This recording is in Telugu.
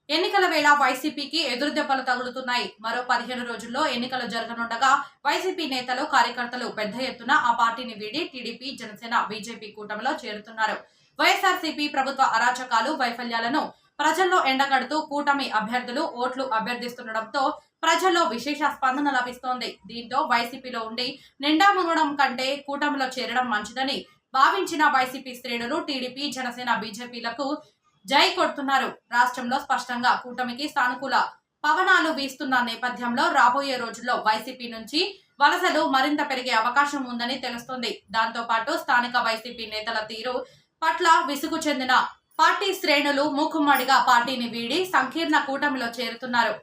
ఎన్నికల వేళ వైసీపీకి ఎదురుదెబ్బలు తగులుతున్నాయి. మరో 15 రోజుల్లో ఎన్నికలు జరగనుండగా వైసీపీ నేతలు, కార్యకర్తలు పెద్ద ఎత్తున ఆ పార్టీని వీడి టీడీపీ, జనసేన, బీజేపీ కూటమిలో చేరుతున్నారు. వైఎస్ఆర్సీపీ ప్రభుత్వ అరాచకాలు, వైఫల్యాలను ప్రజల్లో ఎండగడుతూ కూటమి అభ్యర్థులు ఓట్లు అభ్యర్థిస్తుండటంతో ప్రజల్లో విశేష స్పందన లభిస్తోంది. దీంతో వైసీపీలో ఉండి నిండా మునగడం కంటే కూటమిలో చేరడం మంచిదని భావించిన వైసీపీ శ్రేణులు టీడీపీ, జనసేన, బీజేపీలకు జై కొడుతున్నారు. రాష్ట్రంలో స్పష్టంగా కూటమికి సానుకూల పవనాలు వీస్తున్న నేపథ్యంలో రాబోయే రోజుల్లో వైసీపీ నుంచి వలసలు మరింత పెరిగే అవకాశం ఉందని తెలుస్తోంది. దాంతో పాటు స్థానిక వైసీపీ నేతల తీరు పట్ల విసుగు చెందిన పార్టీ శ్రేణులు మూకుమ్మడిగా పార్టీని వీడి సంకీర్ణ కూటమిలో చేరుతున్నారు.